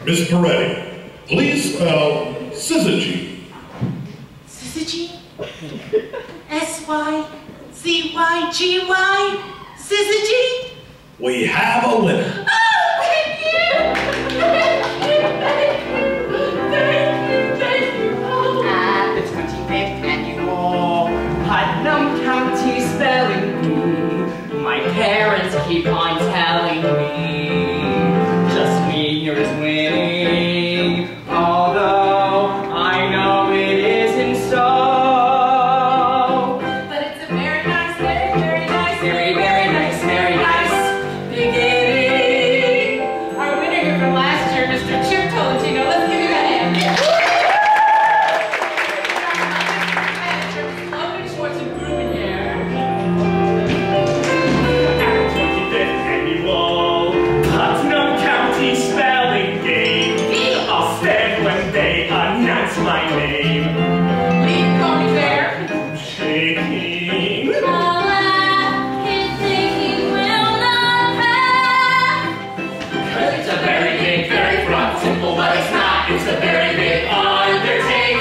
Miss Peretti, please spell syzygy. Syzygy? S-Y-Z-Y-G-Y? Syzygy? We have a winner. Oh, thank you! Thank you. Oh. At the 25th annual Putnam County Spelling Bee, my parents keep on telling me just me here is winning, although I know it isn't so. But it's a very nice, very nice, Very nice beginning. Our winner here from last year, Mr. Chip Tolentino. Let's give him a hand. Logan Schwartz and Grumman here. At the 25th annual Putnam County Spelling Game, I'll stand when they announce my name. Leave Coney there. Shaking. It's a very big, very front, simple, but it's not. It's a very big undertaking.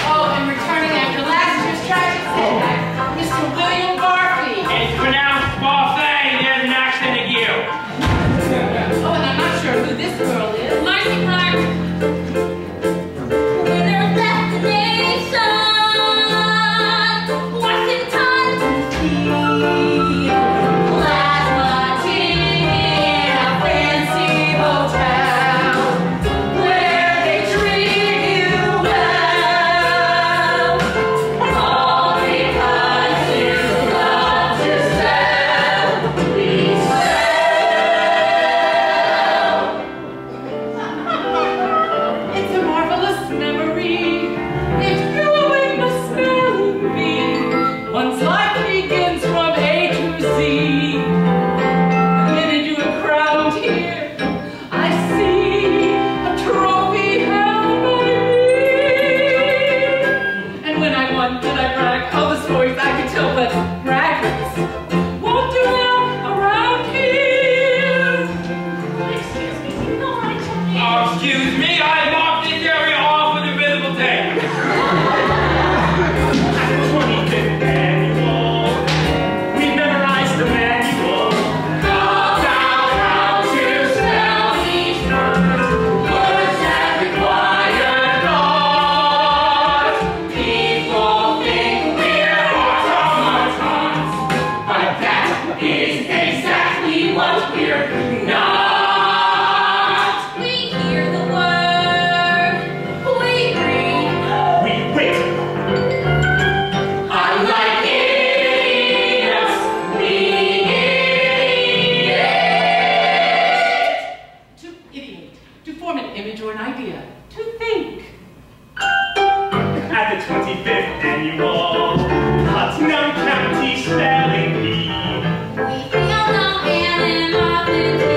Oh, and returning after last year's tragic setback, Mr. William Barkley. It's pronounced buffet, there's an accent of you. Oh, and I'm not sure who this girl is. Marcy Clark. Winners left the nation, Washington, D.C. Plasma tea in a fancy hotel, where they treat you well, all because you love to sell. We It's a marvelous memory. If you awake my spelling bee, one's life begins from A to Z. The minute you are crowned here, I see a trophy held by me. And when I won, did I brag? All the stories I could tell, but braggers won't do well around here. Excuse me, no, I told you. Oh, excuse me, I marked this area off with a visible tape. At the 25th annual, we memorized the manual. All down how to spell each word, words that require thought. People think we're automatons, but that is exactly what we're not. We hear the word, we read, We wait. unlike idiots, we idiot. To ideate, to form an image or an idea, to think. At the 25th annual Putnam County Spelling Bee, We feel no hand in nothing.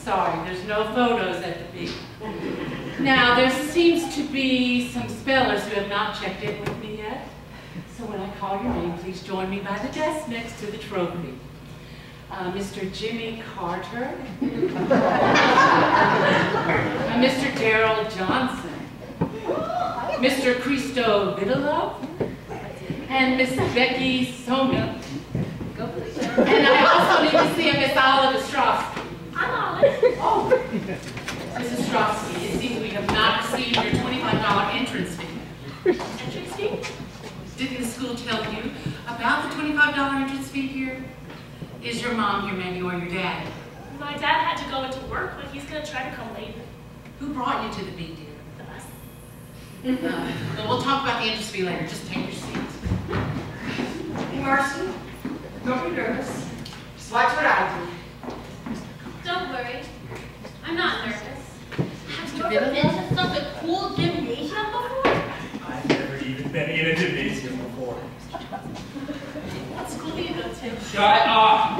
sorry, there's no photos at the beat. Now, there seems to be some spellers who have not checked in with me yet. So when I call your name, please join me by the desk next to the trophy. Mr. Jimmy Carter, Mr. Darrell Johnson, Mr. Christo Vidalov, and Miss Becky Somi. And I also need to see a Miss Olive Ostrowski. I'm Olive. Oh, Mrs. Ostrowski, it seems we have not received your $25 entrance fee. Entrance fee? Didn't the school tell you about the $25 entrance fee here? Is your mom here, Mandy, or your dad? My dad had to go into work, but he's going to try to come later. Who brought you to the beat, dear? The bus. Well, we'll talk about the entrance fee later. Just take your seat. Hey, Marcy, don't be nervous. Just watch what I do. Don't worry. I'm not nervous. Have you Mr. ever been Vidalov? to such a cool gymnasium before? I've never even been in a gymnasium before. What school do you go to? Shut up!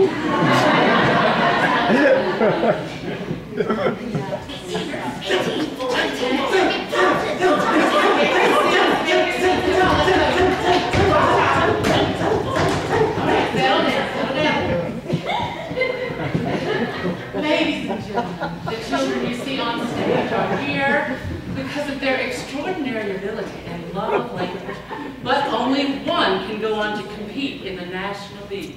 Ladies and gentlemen, the children you see on stage are here because of their extraordinary ability and love of language. But only one can go on to compete in the National League.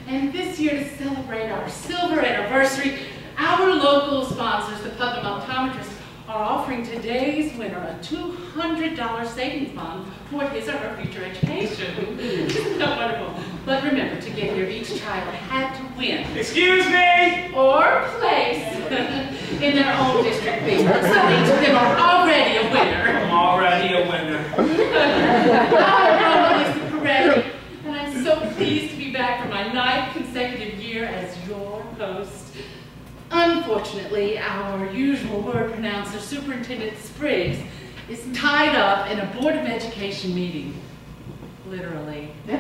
And this year, to celebrate our silver anniversary, our local sponsors, the Putnam Optometrists, are offering today's winner a $200 savings bond toward his or her future education. Isn't that wonderful? But remember, to get here, each child had to win. Excuse me! Or place in their own district league. So each of them are already a winner. I'm already a winner. Our Romo is Peretti, and I'm so pleased to be back for my 9th consecutive year as your host. Unfortunately, our usual word pronouncer, Superintendent Spriggs, is tied up in a Board of Education meeting. Literally. So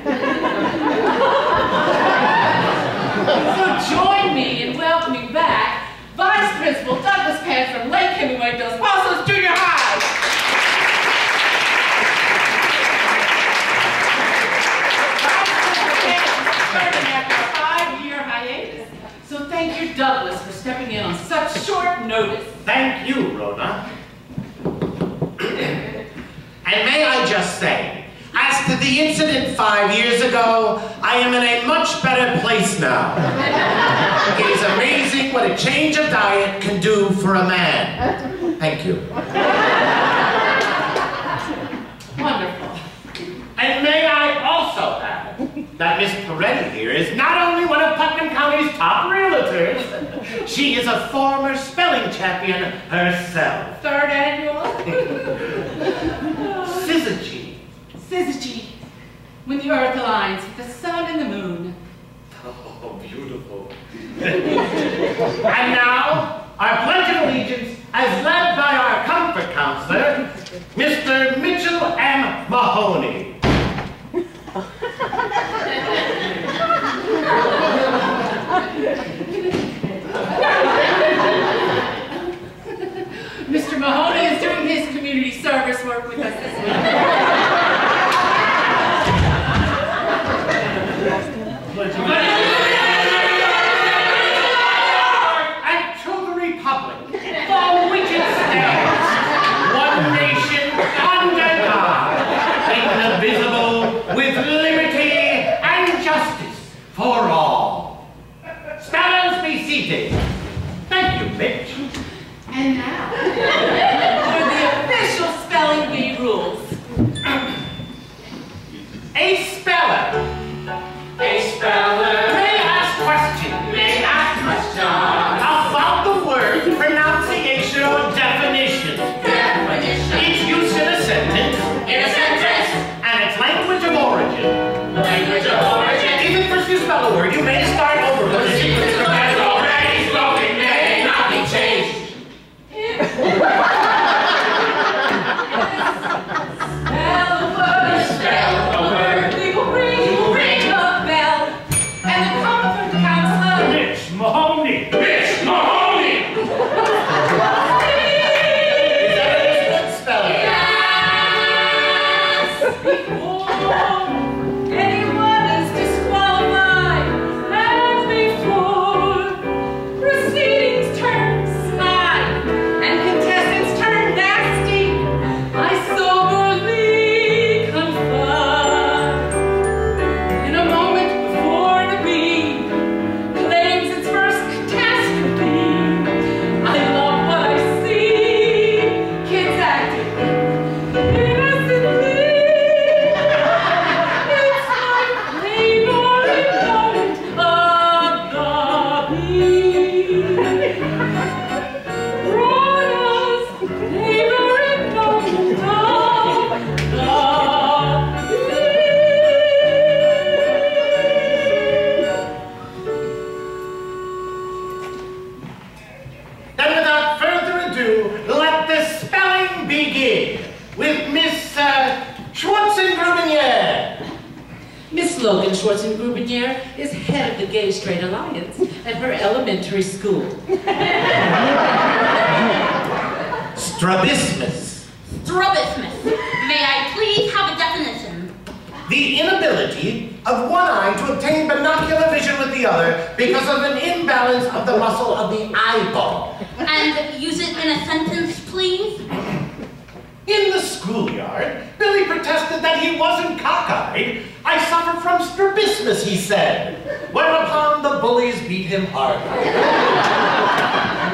join me in welcoming back Vice Principal Douglas Pants from Lake Hemingway Dos Passos Junior High. After a 5-year hiatus. So thank you, Douglas, for stepping in on such short notice. Thank you, Rhoda. And may I just say, as to the incident 5 years ago, I am in a much better place now. It is amazing what a change of diet can do for a man. Thank you. Wonderful. And may I also add that Miss Peretti here is not only one of Putnam County's top realtors, she is a former spelling champion herself. 3rd annual. Syzygy. Syzygy. When the earth aligns with the sun and the moon. Oh, beautiful. And now, our Pledge of Allegiance, as led by our comfort counselor, Mr. Mitchell M. Mahoney. Mr. Mahoney is doing his community service work with us this week. And to the Republic, for which it stands, one nation under God, indivisible, with liberty and justice for all. Spellers be seated. Thank you, Mitch. And now, for the official spelling bee rules. A speller. A speller. May ask questions. May ask questions. About the word, pronunciation, or definition. Definition. Its use in a sentence. In a sentence. And its language of origin. Language of origin. Even first you spell a word, you may start over with the secret that has already spoken may not be changed. Logan Schwarzengrubenier is head of the Gay Straight Alliance at her elementary school. Strabismus. Strabismus. May I please have a definition? The inability of one eye to obtain binocular vision with the other because of an imbalance of the muscle of the eyeball. And use it in a sentence, please? In the schoolyard, Billy protested that he wasn't cockeyed. I suffer from strabismus, he said. Whereupon the bullies beat him hard.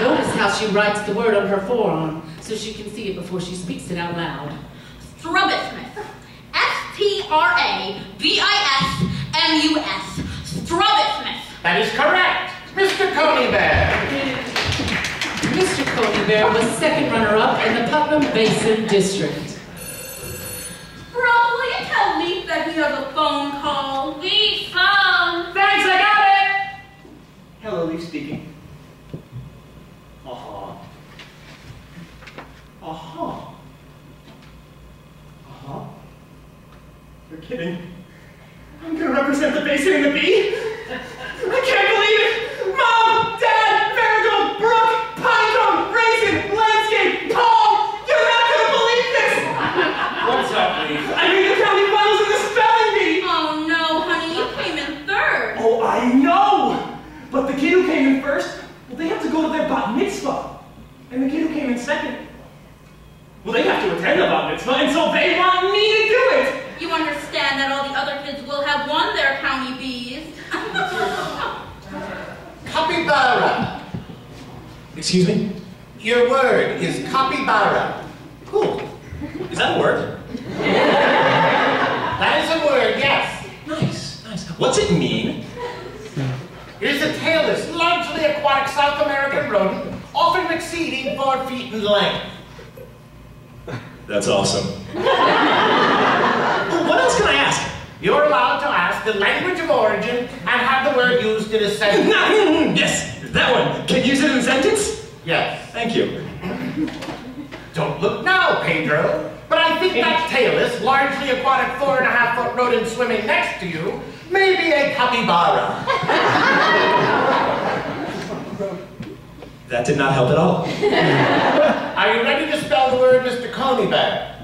Notice how she writes the word on her forearm so she can see it before she speaks it out loud. Strabismus. S-T-R-A-B-I-S-M-U-S. Strabismus. That is correct, Mr. Coney Bear. Mr. Coney Bear was second runner-up in the Putnam Basin District. Rob, will you tell me that he has a phone call? We found. Thanks, I got it! Hello, Leaf speaking. Uh-huh. Uh-huh. Uh-huh. You're kidding. I'm gonna represent the basin and the bee? I can't believe it! Mom, Dad, Marigold, Brooke, Pinecone, Raisin, Landscape, Paul! You're not gonna believe this! What's up, Leaf? I mean the county finals in the spelling bee! Oh no, honey, you came in third. Oh, I know! But the kid who came in first, well, they have to go to their bat mitzvah. And the kid who came in second, well, they have to attend the bat mitzvah, and so they want me to do it! You understand that all the other kids will have won their county bees. Capybara. Excuse me? Your word is capybara. Cool. Is that a word? That is a word, yes. Nice, nice. What's it mean? It is a tailless, largely aquatic South American rodent, often exceeding 4 feet in length. That's awesome. What else can I ask? You're allowed to ask the language of origin and have the word used in a sentence. Yes, that one. Can you use it in a sentence? Yes. Thank you. Don't look now, Pedro, but I think that tailless, largely aquatic 4.5-foot rodent swimming next to you may be a capybara. That did not help at all. Are you ready to spell the word Mr. Coney Bear?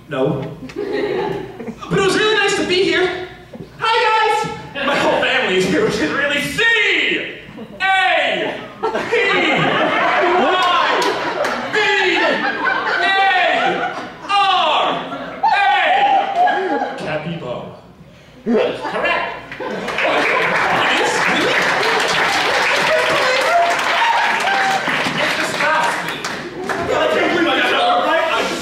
No. But it was really nice to be here. Hi, guys! My whole family is here, which is really C! A! P! Y! B! A! R! A! Capybara. That is correct. Mr. Straussky. I can't believe I got that right. I just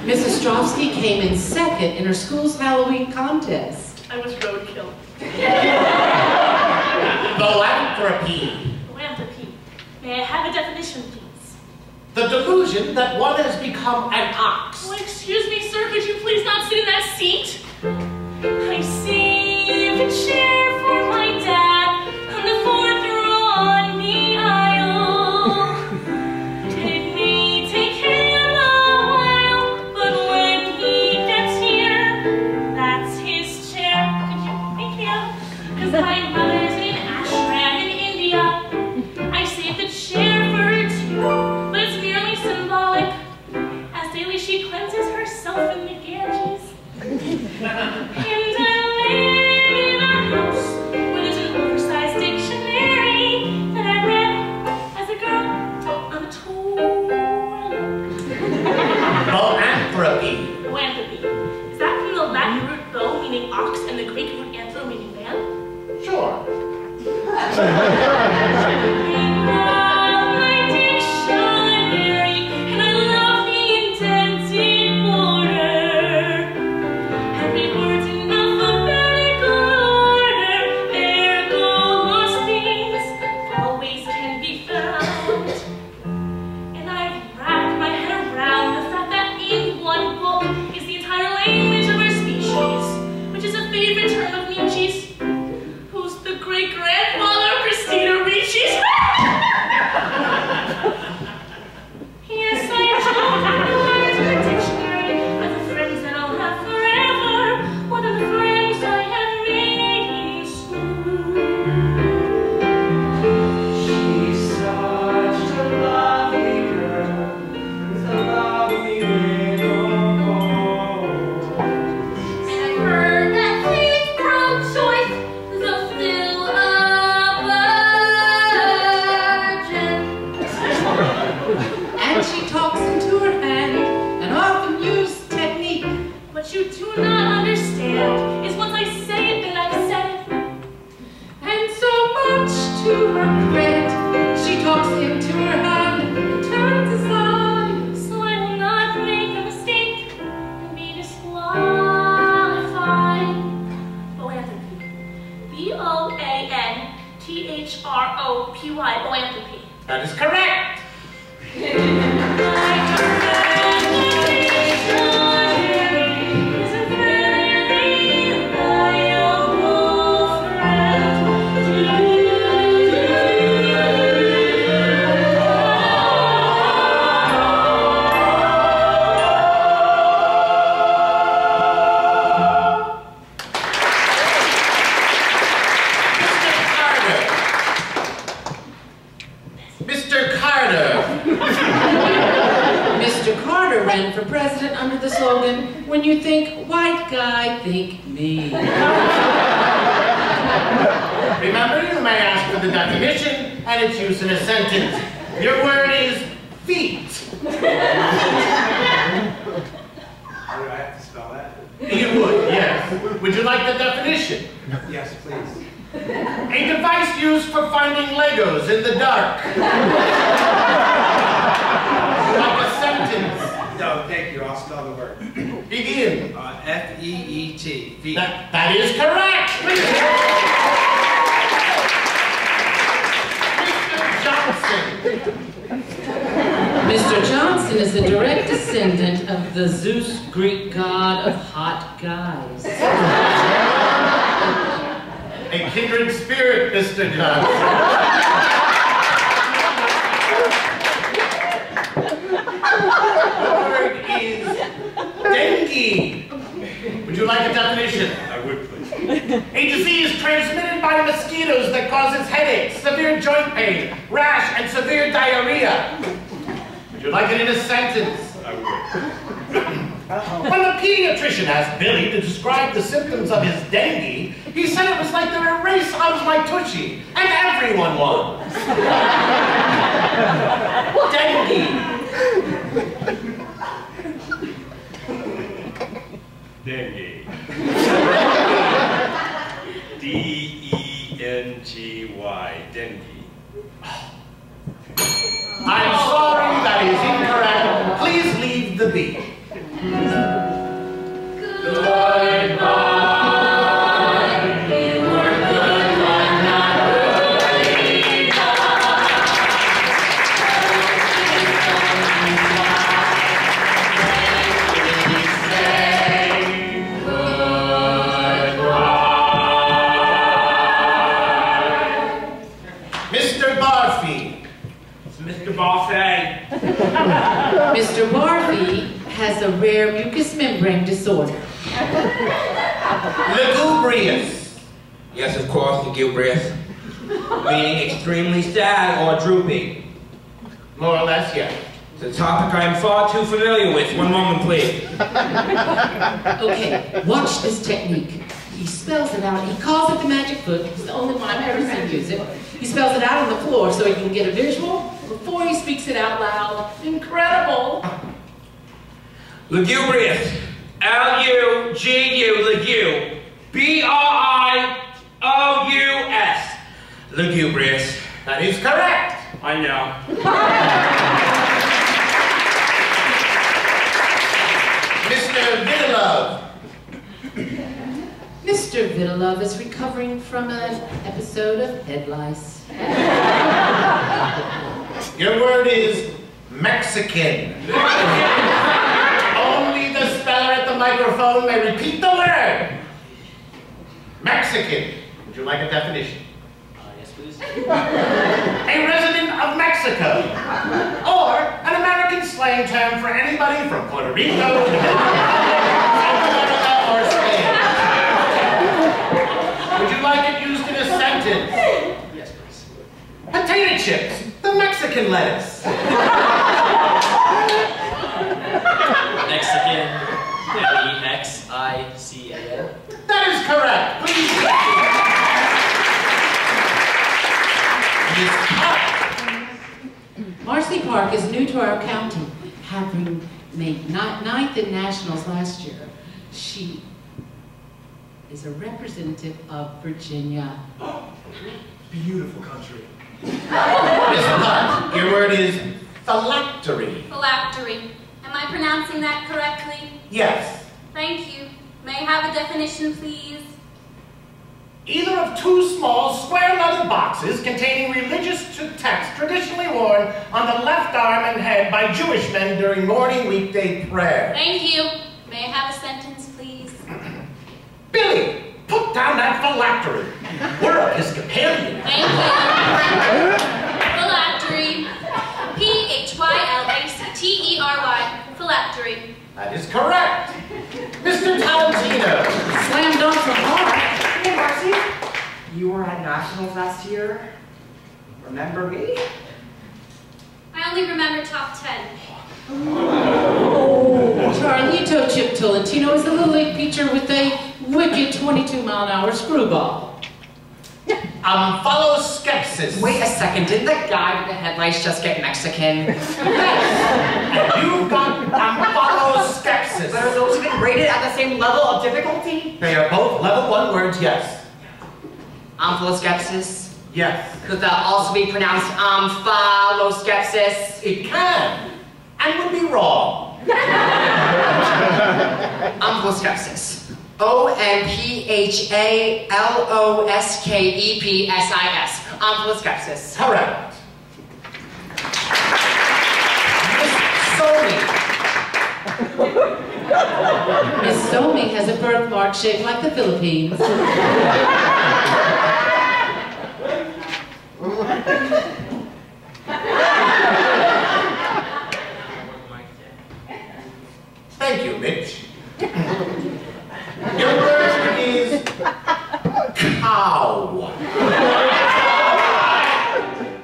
Mrs. Ostrovsky came in second in her school's Halloween contest. I was roadkill. Philanthropy. Philanthropy. May I have a definition, please? The delusion that one has become an ox. Oh, excuse me, sir. Could you please not sit in that seat? I saved a chair for my dad on the 4th row on the aisle. It may take him a while, but when he gets here, that's his chair. Could you thank you? 'Cause my mother's in Ashram in India. I saved the chair for her too, but it's merely symbolic. As daily she cleanses herself in the Ganges. And I live in a house boanthropy. That is correct. For president under the slogan, when you think white guy, think me. Remember, you may ask for the definition and its use in a sentence. Your word is feet. Do I have to spell that? You would, yes. Would you like the definition? Yes, please. A device used for finding Legos in the dark. Like a sentence. No, thank you. I'll spell the word. Begin. F-E-E-T. Feet. That is correct. Mr. Johnson is a direct descendant of the Zeus Greek god of hot guys. A kindred spirit, Mr. Johnson. Is dengue. Would you like a definition? I would, please. A disease transmitted by mosquitoes that causes headaches, severe joint pain, rash, and severe diarrhea. Would you like it in a sentence? I would. When the pediatrician asked Billy to describe the symptoms of his dengue, he said it was like the race of my Tushy, and everyone won. Dengue. Dengue. D-E-N-G-Y. Dengue. I'm sorry, that is incorrect. Please leave the beat. Goodbye. You were good, but not really Mr. Barfi. It's Mr. Buffet. Mr. Barfi has a rare mucous membrane disorder. Lugubrious. Yes, of course, lugubrious. Meaning extremely sad or droopy. More or less, yes. It's a topic I am far too familiar with. One moment, please. Okay, watch this technique. He spells it out. He calls it the magic foot. It's the only one I've ever seen use it. He spells it out on the floor so he can get a visual before he speaks it out loud. Incredible. Lugubrious. L-U-G-U, Lugu. B-R-I-O-U-S. Lugubrious. That is correct. I know. Mr. Vidalove. Mr. Vidalove is recovering from an episode of head lice. Your word is Mexican. Only the speller at the microphone may repeat the word. Mexican. Would you like a definition? Yes, please. A resident of Mexico. Or an American slang term for anybody from Puerto Rico, South America, or Spain. Would you like it used in a sentence? Yes, please. Potato chips. The Mexican lettuce. Mexican. M-E-X-I-C-A-N. That is correct. Please. Marcy Park is new to our county, having made ninth in nationals last year. She is a representative of Virginia. Beautiful country. Miss Hunt, your word is phylactery. Phylactery. Am I pronouncing that correctly? Yes. Thank you. May I have a definition, please? either of two small square leather boxes containing religious texts traditionally worn on the left arm and head by Jewish men during morning weekday prayer. Thank you. May I have a sentence, please? Billy, put down that phylactery. We're Episcopalian. Thank you. Phylactery. P-H-Y-L-A-C-T-E-R-Y. Phylactery. That is correct. Mr. Talentino. Slam dunk from Mark. Hey, Marcy. You were at Nationals last year. Remember me? I only remember top 10. Oh, Carlito Chip Tolentino is the Little League pitcher with a wicked 22-mile-an-hour screwball. Follow skepsis. Wait a second, didn't the guy with the headlights just get Mexican? Yes. And you've got follow skepsis. But are those even rated at the same level of difficulty? They are both level 1 words, yes. Omphaloskepsis? Yes. Could that also be pronounced omphaloskepsis? It can. And would be wrong. Omphaloskepsis. O-M-P-H-A-L-O-S-K-E-P-S-I-S. Omphaloskepsis. Correct. Miss Somi. Miss Somi has a birthmark shaped like the Philippines. Thank you, Mitch. Your word is cow.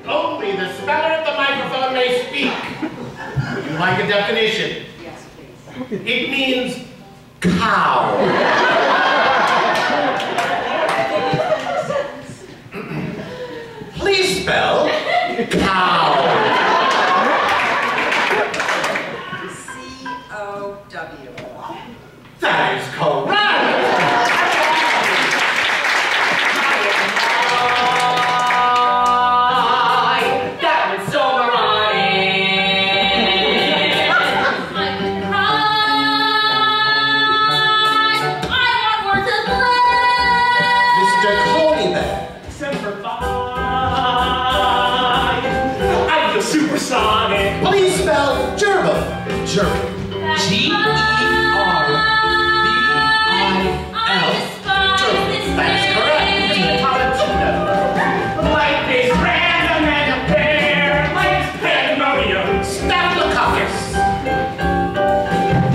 Only the speller at the microphone may speak. Would you like a definition? Yes, please. It means cow. Please spell cow. C-O-W. That is correct. That was so moronic. I could cry. I want more to play. Mr. Colby. Semper Fi. I feel supersonic. Please spell gerbil. Gerbil. G-E-R-B-I-L. That is correct. Mr. Talentino. Life is random and fair. Life is pandemonium. Staphylococcus.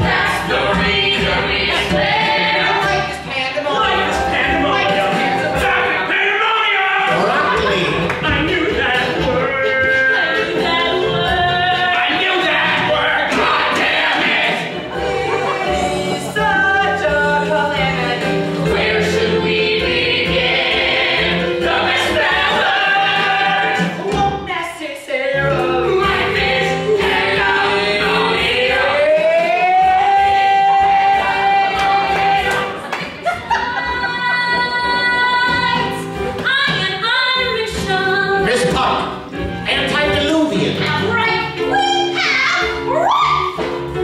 That's the reason we despair. Life is pandemonium. Life is pandemonium. Traffic pandemonium. Broccoli. I knew that word. I knew that word. God damn it. Such a calamity. Where should we begin? The misspellers. Won't necessarily. Life is pandemonium. I'm an Irishman. Miss Puck. Antediluvian. Right, we have rights.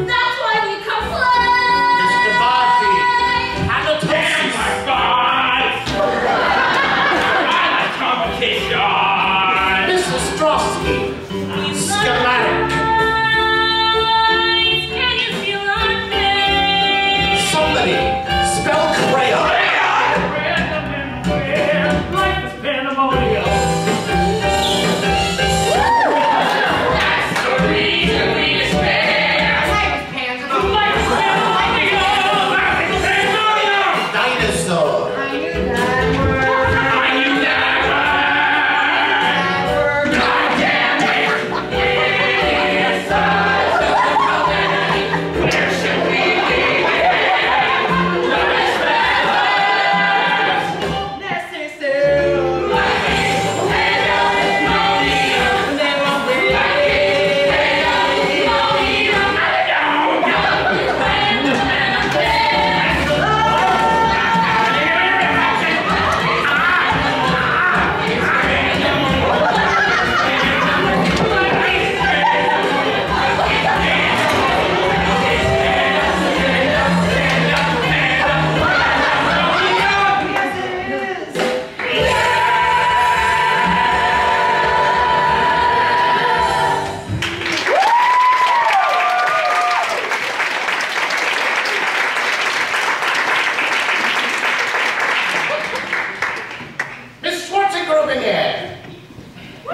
That's why we complain. Mr. Barfi. Damn Halitosis. my God! I'm a competition! Mrs. Strosky. Schematic. Can you feel our pain? Somebody. Spell crayon. Random and weird, life is pandemonium. That's the reason we despair. Life is pandemonium. Life is pandemonium! Life is pandemonium! Dinosaur. I knew that word. I knew that word! God damn it!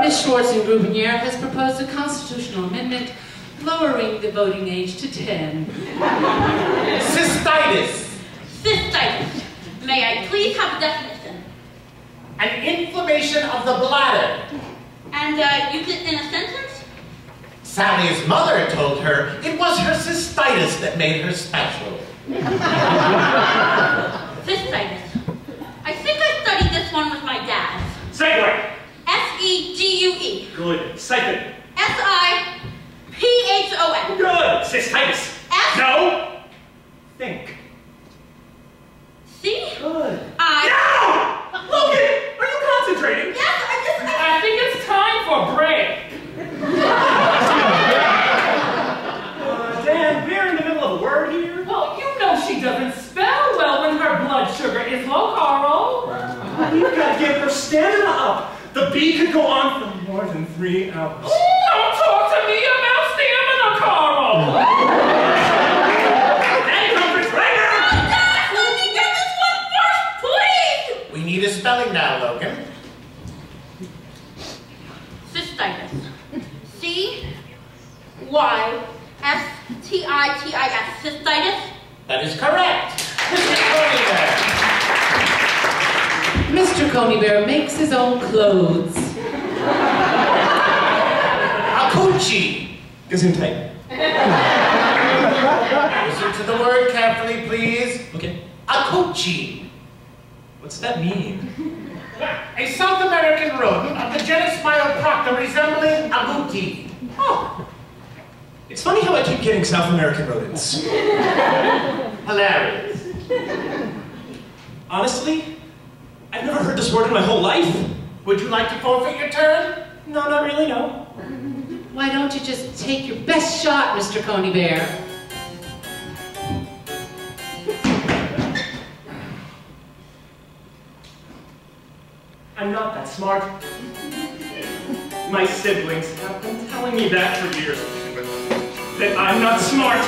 Ms. Schwarzengrubenier has proposed a constitutional amendment lowering the voting age to 10. Cystitis. Cystitis. May I please have a definition? An inflammation of the bladder. And use it in a sentence? Sally's mother told her it was her cystitis that made her special. Cystitis. I think I studied this one with my dad. Segway. S-E-G-U-E. Good. Siphon. S-I-P-H-O-N. Good. Cystitis. S. No. Think. See? Good. I. No! Logan, are you concentrating? Yes, I think it's time for a break. Dan, we're in the middle of a word here. Well, you know she doesn't spell well when her blood sugar is low, Carl. You've got to give her stamina up. The bee could go on for more than 3 hours. Don't talk to me about stamina, Carl. That conference right now! Dad, let me get this one first, please! We need a spelling now, Logan. Cystitis. C-Y-S-T-I-T-I-S. Cystitis? That is correct. Mr. Coney Bear. Mr. Coney Bear makes his own clothes. A coochie. Gesundheit. Listen to the word carefully, please. Okay. A coochie. What's that mean? A South American rodent of the genus Myoprocta resembling a booty. Oh. It's funny how I keep getting South American rodents. Hilarious. Honestly, I've never heard this word in my whole life. Would you like to forfeit your turn? No, not really, no. Why don't you just take your best shot, Mr. Coney Bear? I'm not that smart. My siblings have been telling me that for years. That I'm not smart.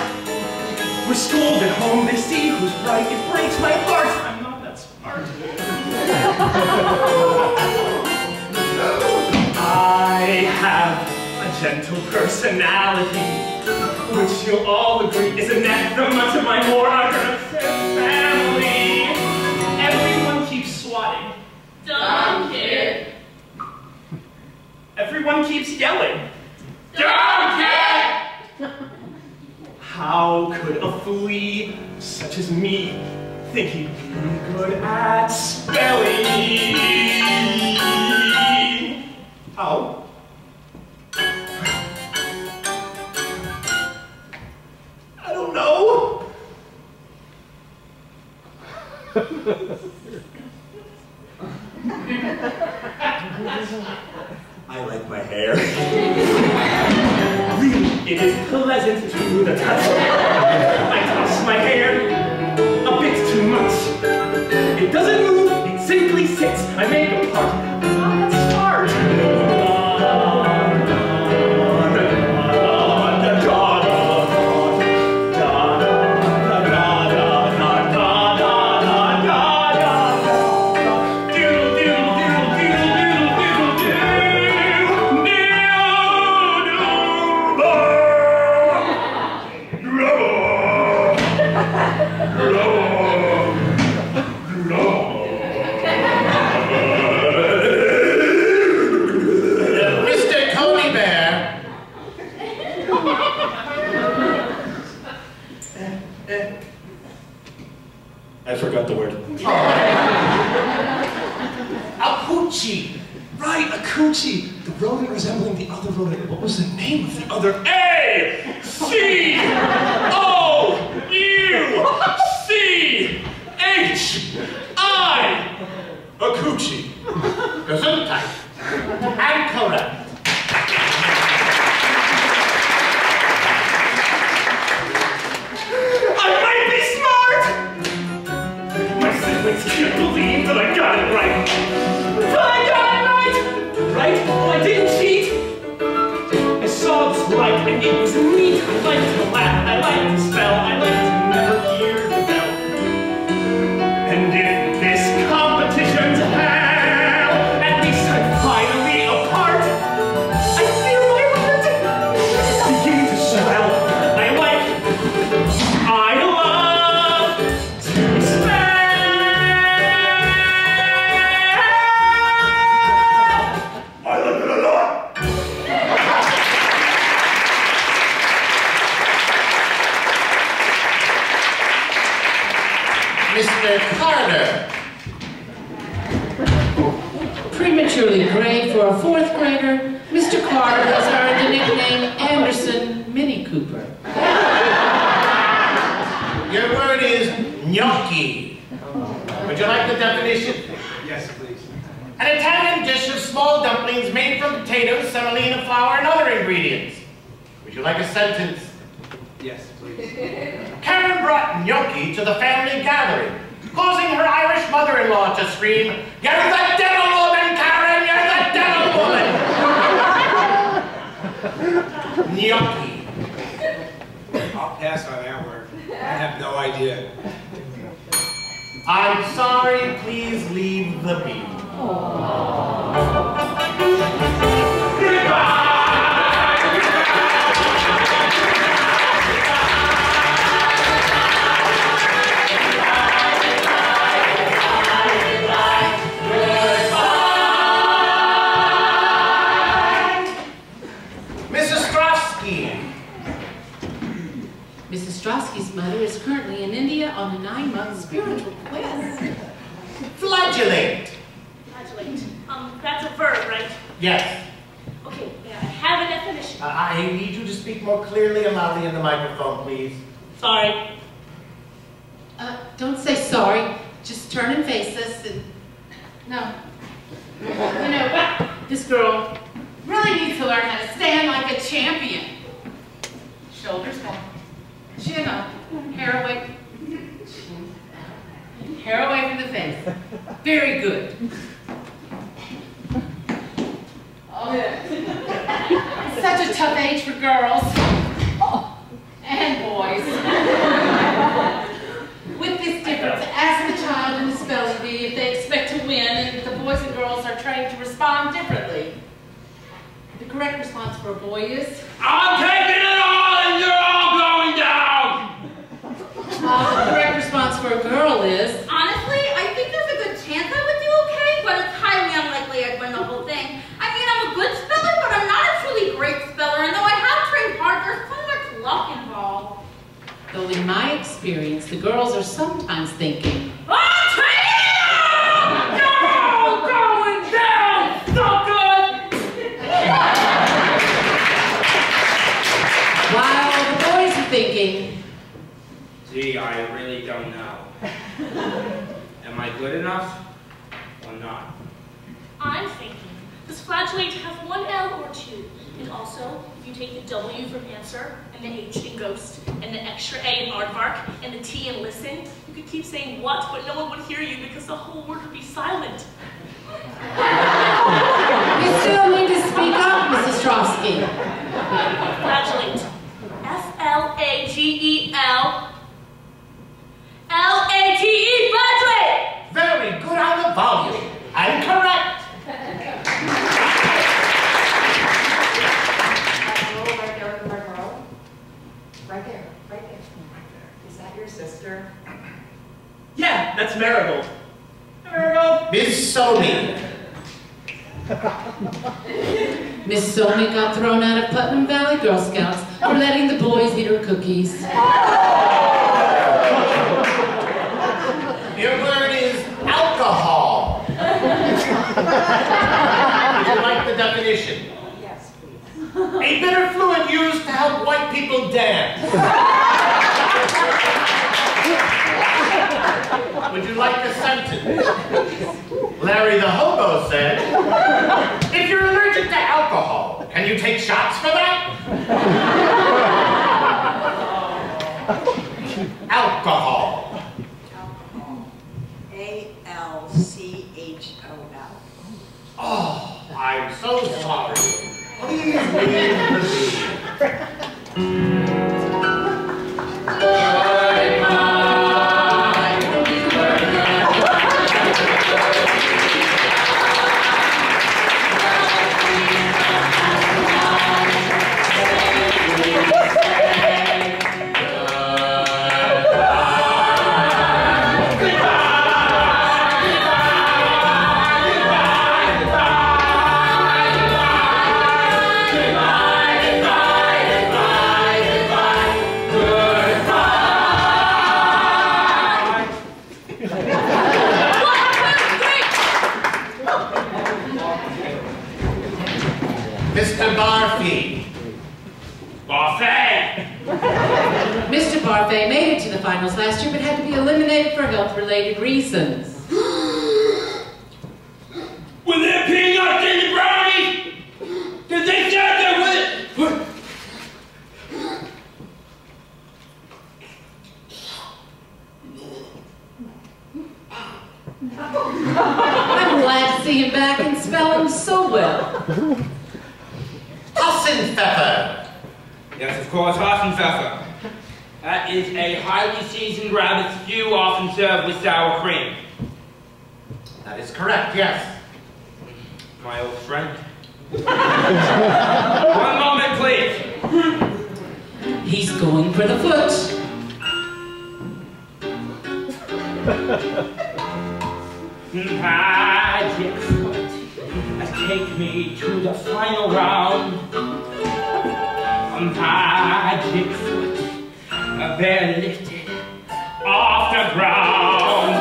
We're schooled at home, they see who's right. It breaks my heart. I'm not that smart. I have a gentle personality, which you'll all agree is anathema to my more aggressive family. Everyone keeps swatting. Dumb kid. Everyone keeps yelling. Dumb kid! How could a flea such as me think he'd be good at spelling? How? I don't know. I like my hair. Really, it is pleasant to the touch. I toss my hair a bit too much. It doesn't move, it simply sits. I make a part. Not that smart. I forgot the word. A coochie. Right, a coochie. The rodent resembling the other rodent. What was the name of the other? A-C-O-U-C-H-I. A coochie. Gesundheit. And correct. I might be smart! My siblings can't believe that I got it right. But I got it right! Right? Well, I didn't cheat. I saw this light and it was neat. I like to laugh, I like to spell, I like to never hear the bell. And if this competition's hell, at least I'm finally a part a 4th grader, Mr. Carter has earned the nickname Anderson Mini Cooper. Your word is gnocchi. Would you like the definition? Yes, please. An Italian dish of small dumplings made from potatoes, semolina flour, and other ingredients. Would you like a sentence? Yes, please. Karen brought gnocchi to the family gathering, causing her Irish mother-in-law to scream, "You're the devil woman, Karen! You're the devil woman!" Gnocchi. I'll pass on that word. I have no idea. I'm sorry, please leave the bee. Mrs. Strosky's mother is currently in India on a 9-month spiritual quest. Flagellate. Flagellate. That's a verb, right? Yes. Okay, yeah, I have a definition. I need you to speak more clearly and loudly in the microphone, please. Sorry. Don't say sorry. Just turn and face us and... No. You know, this girl really needs to learn how to stand like a champion. Shoulders back. Chin up. Hair away. Hair away from the face. Very good. Oh, yeah. It's such a tough age for girls. And boys. With this difference, ask the child in the spelling bee if they expect to win and if the boys and girls are trained to respond differently. The correct response for a boy is... I'm taking it all and you're all going down! The correct response for a girl is... Honestly, I think there's a good chance I would do okay, but it's highly unlikely I'd win the whole thing. I mean, I'm a good speller, but I'm not a truly great speller, and though I have trained hard, there's so much luck involved. Though in my experience, the girls are sometimes thinking... I'm taking it all! No! Going down! So good! While the boys are thinking... Gee, I really don't know. Am I good enough or not? I'm thinking, does flagellate have 1 L or 2? And also, if you take the W from answer, and the H in ghost, and the extra A in aardvark, and the T in listen, you could keep saying what, but no one would hear you because the whole word would be silent. You still need to speak up, Mrs. Strosky. Flagellate. F-L-A-G-E-L. L-A-T-E, flagellate! Very good on the volume. And correct. Right there. Is that your sister? Yeah, that's Marigold. Hi, Marigold. Miss Somi. Miss Somi got thrown out of Putnam Valley Girl Scouts for letting the boys eat her cookies. Your word is alcohol. Would you like the definition? Yes, please. A bitter fluid used to help white people dance. Would you like a sentence? Larry the hobo said, if you're allergic to alcohol, can you take shots for that? Alcohol. A-L-C-H-O-L. Oh, I'm so sorry. Please leave the bee. Mr. Barfy. Buffet! Mr. Barfay made it to the finals last year, but had to be eliminated for health-related reasons. Were there peanuts in the brownie? Did they say there with it? I'm glad to see him back and spell him so well. Hassenpfeffer. Yes, of course, Hassenpfeffer. That is a highly seasoned rabbit stew often served with sour cream. That is correct, yes. My old friend. One moment, please. He's going for the foot. Magic foot, take me to the final round. Magic foot, barely lifted off the ground.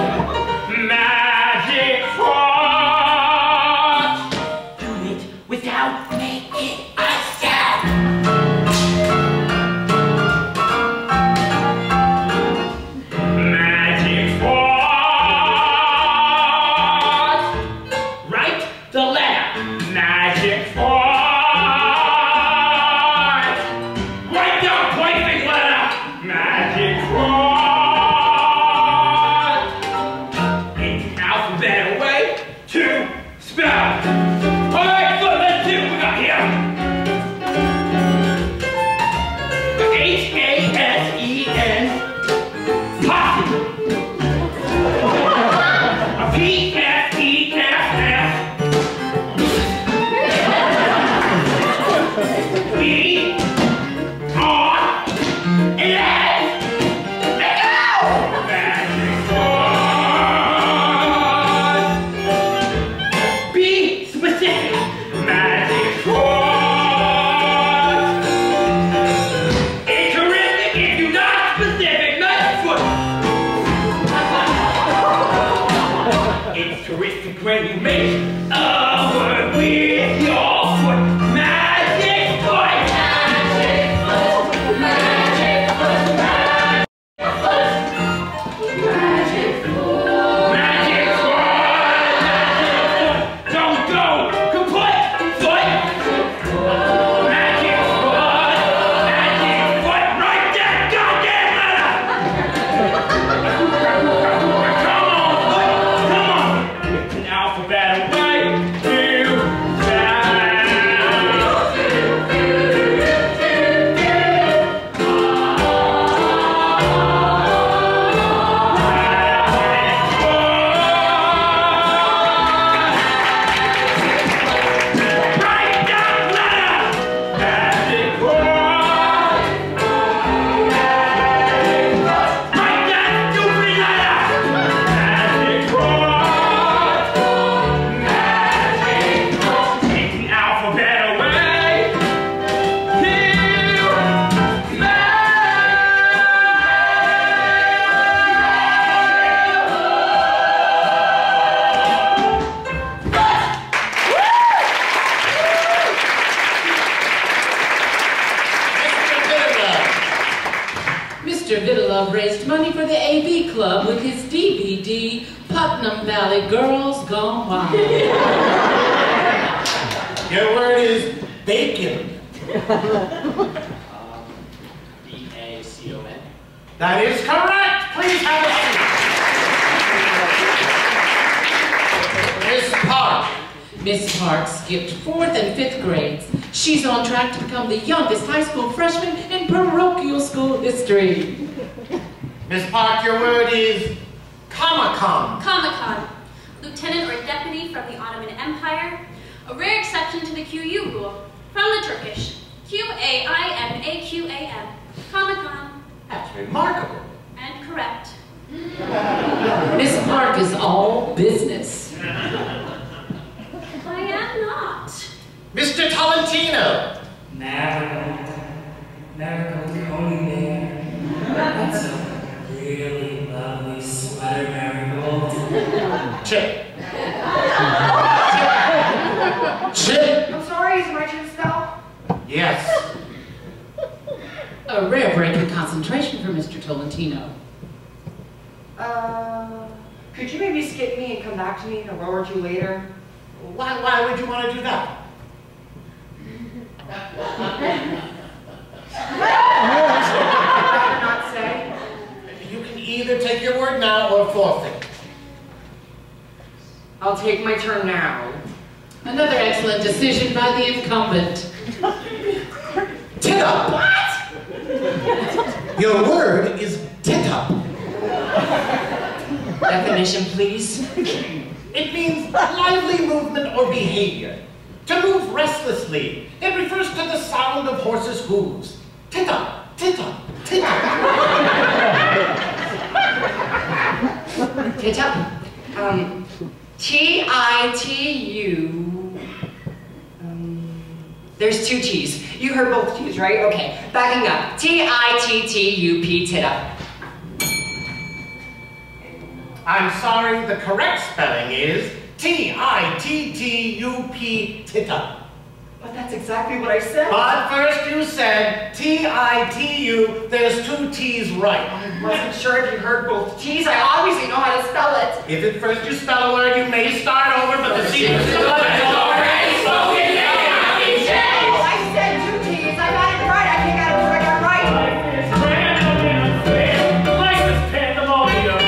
Magic foot, do it without making a sound. Magic foot, write the letter. Magic foot. When you make a word with your foot, magic foot, magic foot, magic foot, magic foot, magic foot, don't go complete foot, magic foot, write that goddamn alphabet away to Mr. Vittilove raised money for the AV Club with his DVD, Putnam Valley Girls Gone Wild. Your word is bacon. B-A-C-O-N. That is correct. Please have a seat. Miss Park. Miss Park skipped 4th and 5th grades. She's on track to become the youngest high school freshman in parochial school history. Miss Park, your word is Comic-Con. Comic-Con, lieutenant or deputy from the Ottoman Empire, a rare exception to the QU rule, from the Turkish, Q-A-I-M-A-Q-A-M, Comic-Con. That's remarkable. And correct. Miss Park is all business. I am not. Mr. Tolentino. Never going there. That's a really lovely sweater, Marigold. Chip. Chip. I'm sorry, is it my turn to spell? Yes. A rare break in concentration for Mr. Tolentino. Could you maybe skip me and come back to me a row or two later? Why would you want to do that? I'd rather not say. You can either take your word now or forfeit. I'll take my turn now. Another excellent decision by the incumbent. Tit-up! What? Your word is tit-up. Definition, please. It means lively movement or behavior. To move restlessly. It refers to the sound of horses' hooves. Tit-up, tit-up, tit-up. Tit-up. T-I-T-U. There's two T's. You heard both T's, right? Okay. Backing up. T-I-T-T-U-P, tit-up. I'm sorry, the correct spelling is T-I-T-T-U-P, tit-up. But that's exactly what I said. But first you said T-I-T-U, there's two T's right. I wasn't sure if you heard both T's. I obviously know how to spell it. If at first you spell a word, you may start over, but the secret is already spoken. Oh, I said two T's. I got it right. I can't get it right. I got it right. Life is pandemonium.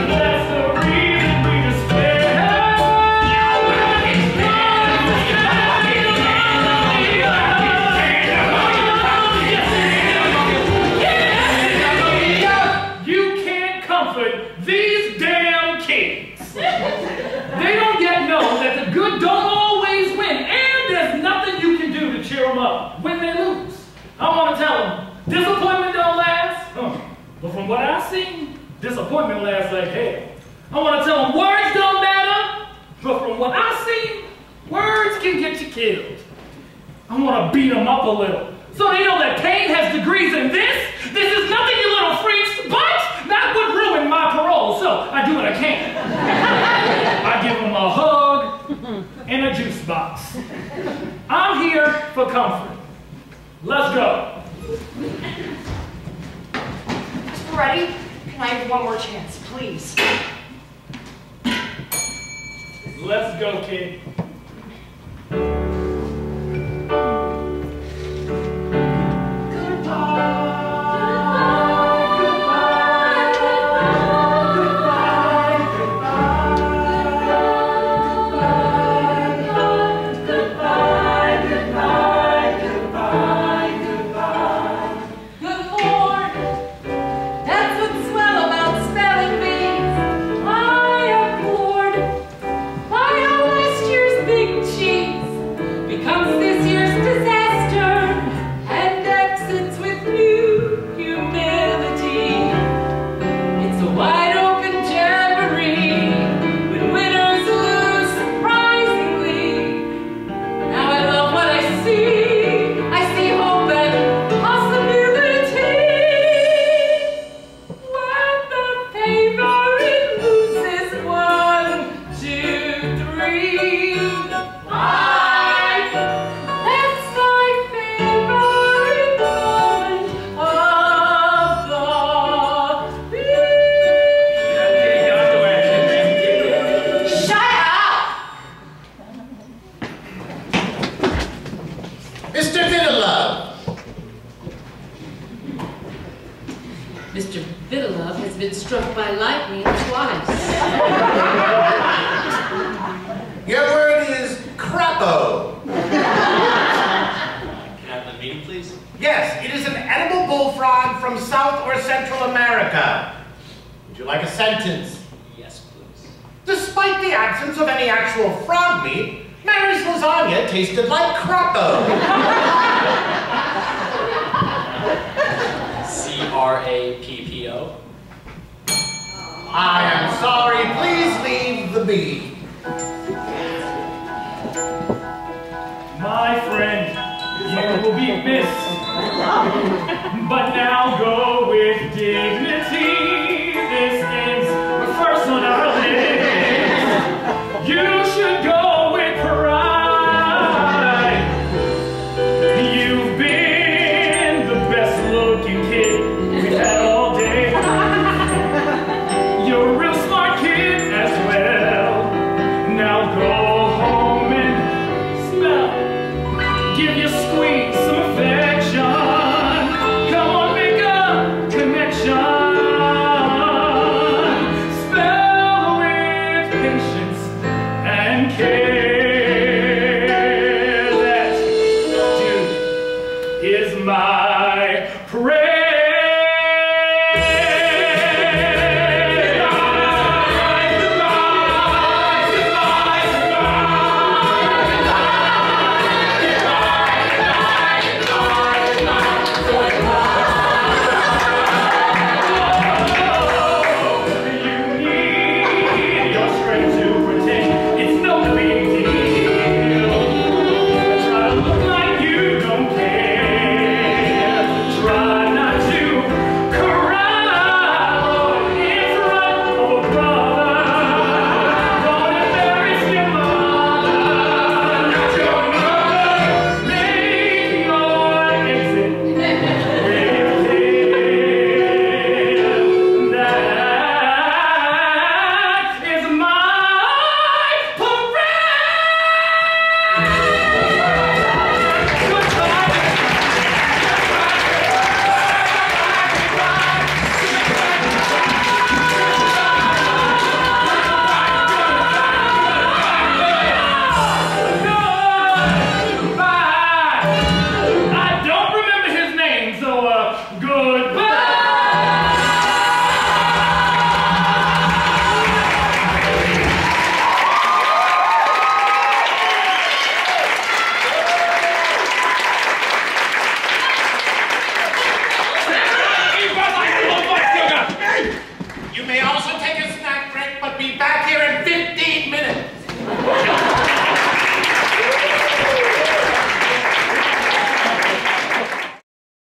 That's the reason we despair. You can't comfort these damn kids. They don't yet know that the good don't always win, and there's nothing you can do to cheer them up when they lose. I want to tell them, disappointment don't last. But from what I've seen, disappointment lasts like hell. I want to tell them words don't matter, but from what I've seen, words can get you killed. I want to beat them up a little, so they know that pain has degrees in this. This is nothing, you little freaks, but that would ruin my parole, so I do what I can. I give them a hug and a juice box. I'm here for comfort. Let's go. Ready? Can I have one more chance, please? Let's go, kid. Mr. Vittilove has been struck by lightning twice. Your word is crapo. Can I have the meeting, please? Yes, it is an edible bullfrog from South or Central America. Would you like a sentence? Yes, please. Despite the absence of any actual frog meat, Mary's lasagna tasted like crapo. C-R-A-P-P-O. I am sorry, please leave the bee. My friend, you will be missed. But now go with dignity.